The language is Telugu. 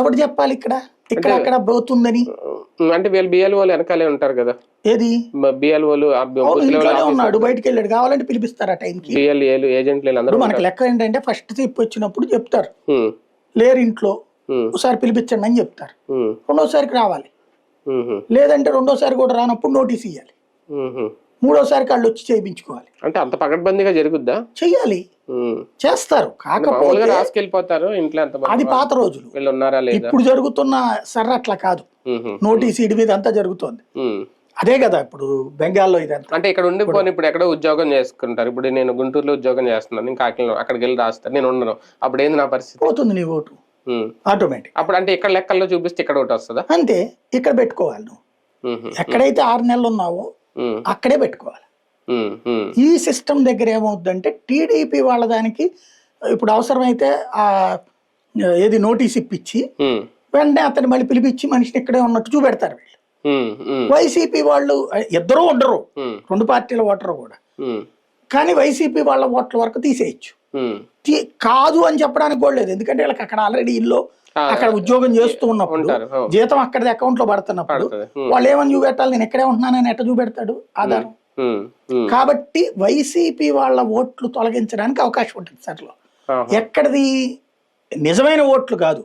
ఎవరు చెప్పాలి ఇక్కడ ఇక్కడ అక్కడ పోతుందని? అంటే వీళ్ళు బిఎల్ఓలు వెనకాలే ఉంటారు కదా. ఏది బిఎల్ఓలు ఇంట్లోనే ఉన్నాడు, బయటకు వెళ్ళాడు, కావాలంటే పిలిపిస్తారు ఆ టైంకి. బిఎల్ఏలు ఏజెంట్లు అందరూ మనకి లెక్క ఏంటంటే ఫస్ట్ ట్రిప్ వచ్చినప్పుడు చెప్తారు లేరు ఇంట్లో, ఒకసారి పిలిపించండి అని చెప్తారు. రెండోసారికి రావాలి, లేదంటే రెండోసారి కూడా రానప్పుడు నోటీస్ ఇవ్వాలి, మూడోసారికి వాళ్ళు వచ్చి చేయించుకోవాలి. అంటే అంత పకడ్బందీగా జరుగుద్దా? చెయ్యాలి, చేస్తారు. కాకపోతే రాసుకెళ్ళిపోతారు ఇంట్లో. అది పాత రోజులు, ఇప్పుడు జరుగుతున్న సర్ర అట్లా కాదు. నోటీస్ ఇడి మీద అంతా జరుగుతోంది. అదే కదా ఇప్పుడు బెంగాల్లో ఇదంతా. అంటే ఇక్కడ ఉండిపోయి ఇప్పుడు ఎక్కడో ఉద్యోగం చేసుకుంటారు. ఇప్పుడు నేను గుంటూరులో ఉద్యోగం చేస్తున్నాను, ఇంకా అక్కడికి వెళ్ళి రాస్తాను, నేను ఉండను, అప్పుడు ఏంది నా పరిస్థితి? పోతుంది నీ ఓటు ఆటోమేటిక్. అప్పుడు అంటే ఇక్కడ లెక్కల్లో చూపిస్తే ఇక్కడ ఒకటి వస్తుందా? అంతే, ఇక్కడ పెట్టుకోవాలి. నువ్వు ఎక్కడైతే 6 నెలలు ఉన్నావో అక్కడే పెట్టుకోవాలి. ఈ సిస్టమ్ దగ్గర ఏమవుతుందంటే టీడీపీ వాళ్ళ దానికి ఇప్పుడు అవసరమైతే ఆ ఏది నోటీస్ ఇప్పించి వెంటనే అతన్ని మళ్ళీ పిలిపించి మనిషిని ఇక్కడే ఉన్నట్టు చూపెడతారు వీళ్ళు. వైసీపీ వాళ్ళు ఇద్దరు ఉండరు, 2 పార్టీల ఓటరు కూడా, కానీ వైసీపీ వాళ్ళ ఓట్ల వరకు తీసేయచ్చు. కాదు అని చెప్పడానికి కూడా లేదు, ఎందుకంటే వీళ్ళకి అక్కడ ఆల్రెడీ ఇల్లు అక్కడ ఉద్యోగం చేస్తూ ఉన్నప్పుడు జీతం అక్కడి అకౌంట్ లో పడుతున్నప్పుడు వాళ్ళు ఏమని చూపెట్టాలి, నేను ఎక్కడే ఉంటున్నానని ఎట్ట చూపెడతాడు ఆధారం. కాబట్టి వైసీపీ వాళ్ళ ఓట్లు తొలగించడానికి అవకాశం ఉంటుంది సార్లో. ఎక్కడిది నిజమైన ఓట్లు కాదు,